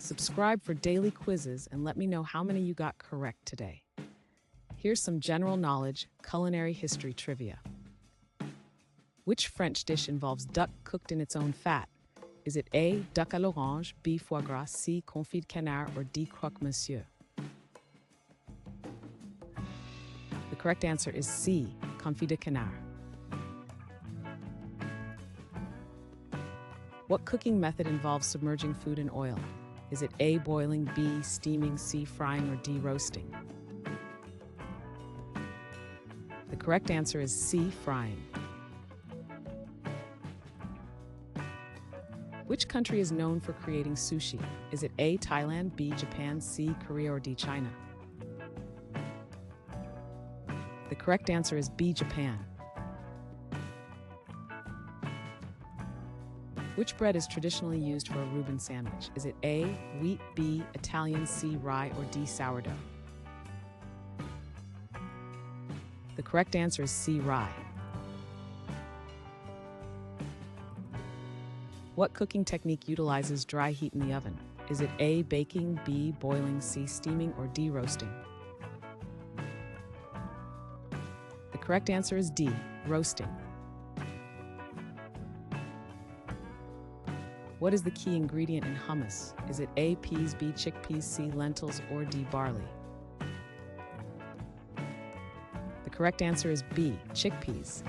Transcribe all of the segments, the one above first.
Subscribe for daily quizzes and let me know how many you got correct today. Here's some general knowledge, culinary history trivia. Which French dish involves duck cooked in its own fat? Is it A, duck à l'orange, B, foie gras, C, confit de canard, or D, croque-monsieur? The correct answer is C, confit de canard. What cooking method involves submerging food in oil? Is it A, boiling, B, steaming, C, frying, or D, roasting? The correct answer is C, frying. Which country is known for creating sushi? Is it A, Thailand, B, Japan, C, Korea, or D, China? The correct answer is B, Japan. Which bread is traditionally used for a Reuben sandwich? Is it A, wheat, B, Italian, C, rye, or D, sourdough? The correct answer is C, rye. What cooking technique utilizes dry heat in the oven? Is it A, baking, B, boiling, C, steaming, or D, roasting? The correct answer is D, roasting. What is the key ingredient in hummus? Is it A, peas, B, chickpeas, C, lentils, or D, barley? The correct answer is B, chickpeas.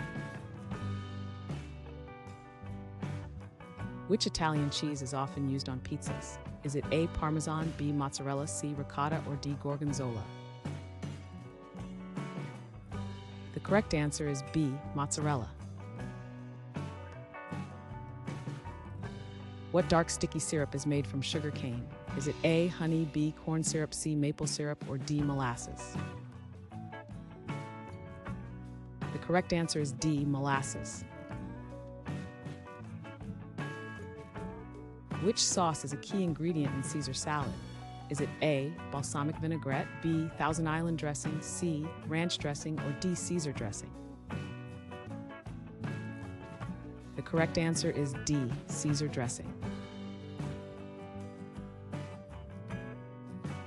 Which Italian cheese is often used on pizzas? Is it A, Parmesan, B, mozzarella, C, ricotta, or D, gorgonzola? The correct answer is B, mozzarella. What dark sticky syrup is made from sugar cane? Is it A, honey, B, corn syrup, C, maple syrup, or D, molasses? The correct answer is D, molasses. Which sauce is a key ingredient in Caesar salad? Is it A, balsamic vinaigrette, B, Thousand Island dressing, C, ranch dressing, or D, Caesar dressing? The correct answer is D, Caesar dressing.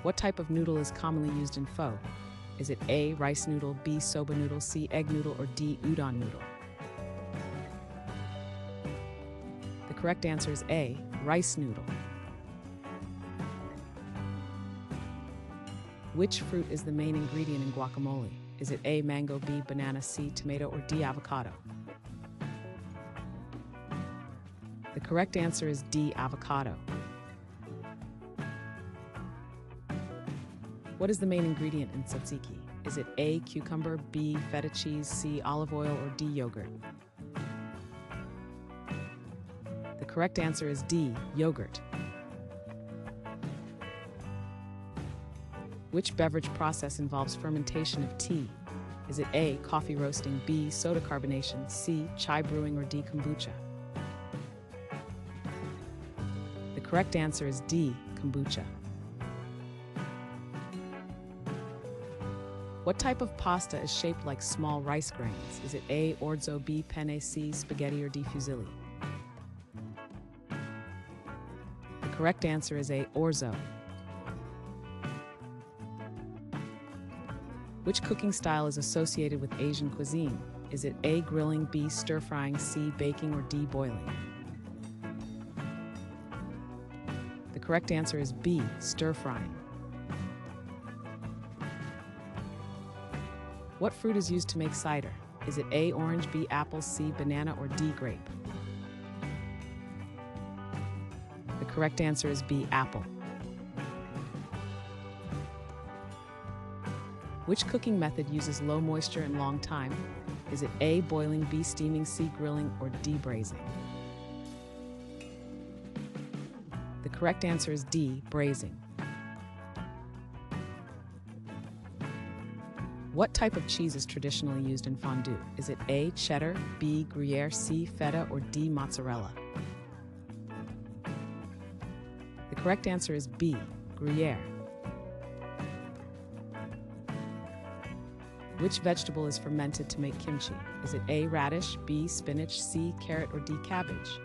What type of noodle is commonly used in pho? Is it A, rice noodle, B, soba noodle, C, egg noodle, or D, udon noodle? The correct answer is A, rice noodle. Which fruit is the main ingredient in guacamole? Is it A, mango, B, banana, C, tomato, or D, avocado? The correct answer is D, avocado. What is the main ingredient in tzatziki? Is it A, cucumber, B, feta cheese, C, olive oil, or D, yogurt? The correct answer is D, yogurt. Which beverage process involves fermentation of tea? Is it A, coffee roasting, B, soda carbonation, C, chai brewing, or D, kombucha? The correct answer is D, kombucha. What type of pasta is shaped like small rice grains? Is it A, orzo, B, penne, C, spaghetti, or D, fusilli? The correct answer is A, orzo. Which cooking style is associated with Asian cuisine? Is it A, grilling, B, stir-frying, C, baking, or D, boiling? The correct answer is B, stir-frying. What fruit is used to make cider? Is it A, orange, B, apple, C, banana, or D, grape? The correct answer is B, apple. Which cooking method uses low moisture and long time? Is it A, boiling, B, steaming, C, grilling, or D, braising? The correct answer is D, braising. What type of cheese is traditionally used in fondue? Is it A, cheddar, B, Gruyere, C, feta, or D, mozzarella? The correct answer is B, Gruyere. Which vegetable is fermented to make kimchi? Is it A, radish, B, spinach, C, carrot, or D, cabbage?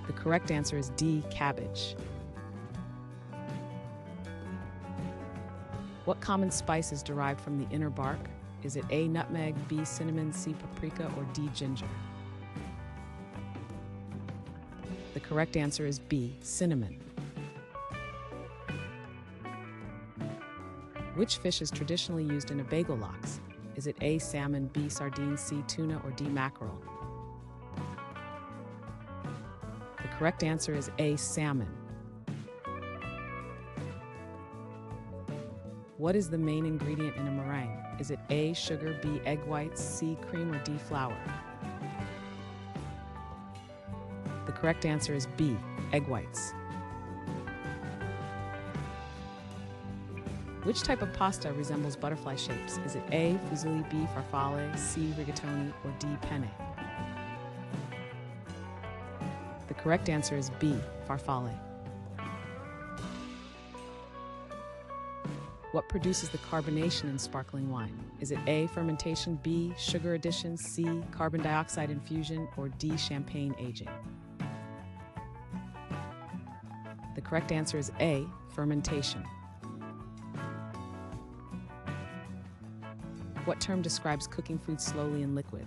The correct answer is D, cabbage. What common spice is derived from the inner bark? Is it A, nutmeg, B, cinnamon, C, paprika, or D, ginger? The correct answer is B, cinnamon. Which fish is traditionally used in a bagel lox? Is it A, salmon, B, sardine, C, tuna, or D, mackerel? The correct answer is A, salmon. What is the main ingredient in a meringue? Is it A, sugar, B, egg whites, C, cream, or D, flour? The correct answer is B, egg whites. Which type of pasta resembles butterfly shapes? Is it A, fusilli, B, farfalle, C, rigatoni, or D, penne? The correct answer is B, farfalle. What produces the carbonation in sparkling wine? Is it A, fermentation, B, sugar addition, C, carbon dioxide infusion, or D, champagne aging? The correct answer is A, fermentation. What term describes cooking food slowly in liquid?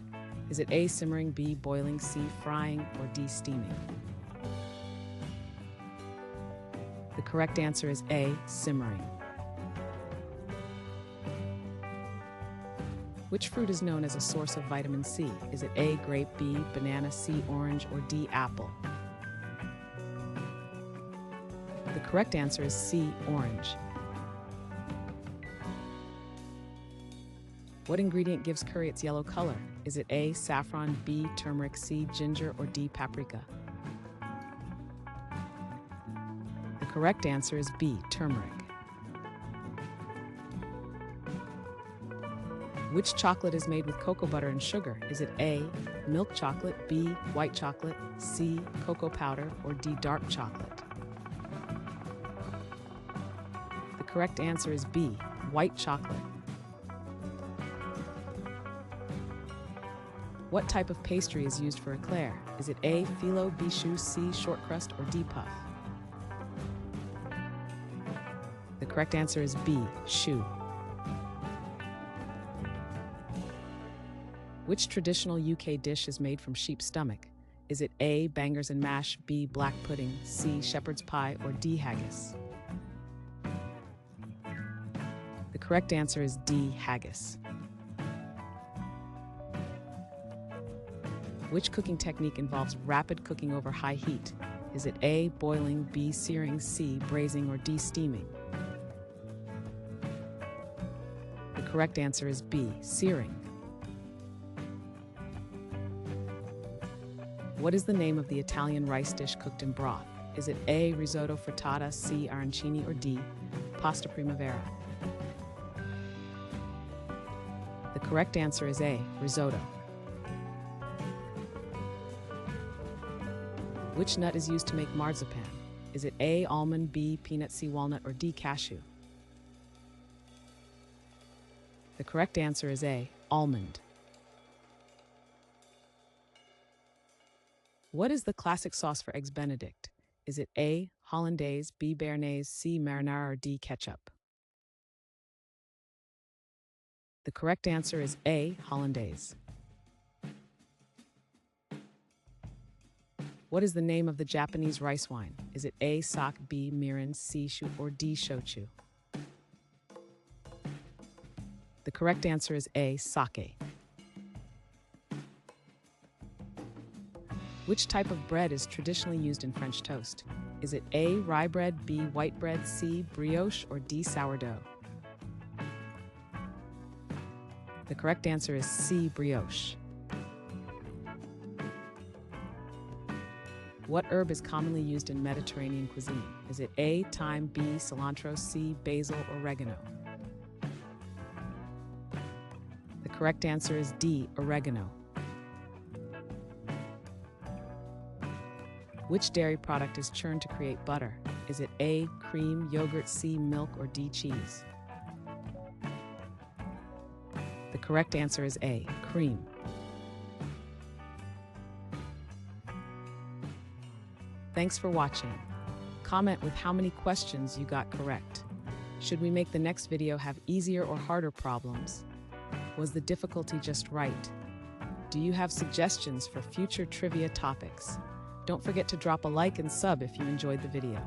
Is it A, simmering, B, boiling, C, frying, or D, steaming? The correct answer is A, simmering. Which fruit is known as a source of vitamin C? Is it A, grape, B, banana, C, orange, or D, apple? The correct answer is C, orange. What ingredient gives curry its yellow color? Is it A, saffron, B, turmeric, C, ginger, or D, paprika? The correct answer is B, turmeric. Which chocolate is made with cocoa butter and sugar? Is it A, milk chocolate, B, white chocolate, C, cocoa powder, or D, dark chocolate? The correct answer is B, white chocolate. What type of pastry is used for eclair? Is it A, phyllo, B, choux, C, short crust, or D, puff? The correct answer is B, choux. Which traditional UK dish is made from sheep's stomach? Is it A, bangers and mash, B, black pudding, C, shepherd's pie, or D, haggis? The correct answer is D, haggis. Which cooking technique involves rapid cooking over high heat? Is it A, boiling, B, searing, C, braising, or D, steaming? The correct answer is B, searing. What is the name of the Italian rice dish cooked in broth? Is it A, risotto frittata, C, arancini, or D, pasta primavera? The correct answer is A, risotto. Which nut is used to make marzipan? Is it A, almond, B, peanut, C, walnut, or D, cashew? The correct answer is A, almond. What is the classic sauce for Eggs Benedict? Is it A, hollandaise, B, béarnaise, C, marinara, or D, ketchup? The correct answer is A, hollandaise. What is the name of the Japanese rice wine? Is it A, sake, B, mirin, C, shu, or D, shochu? The correct answer is A, sake. Which type of bread is traditionally used in French toast? Is it A, rye bread, B, white bread, C, brioche, or D, sourdough? The correct answer is C, brioche. What herb is commonly used in Mediterranean cuisine? Is it A, thyme, B, cilantro, C, basil, or oregano? The correct answer is D, oregano. Which dairy product is churned to create butter? Is it A, cream, yogurt, C, milk, or D, cheese? The correct answer is A, cream. Thanks for watching. Comment with how many questions you got correct. Should we make the next video have easier or harder problems? Was the difficulty just right? Do you have suggestions for future trivia topics? Don't forget to drop a like and sub if you enjoyed the video.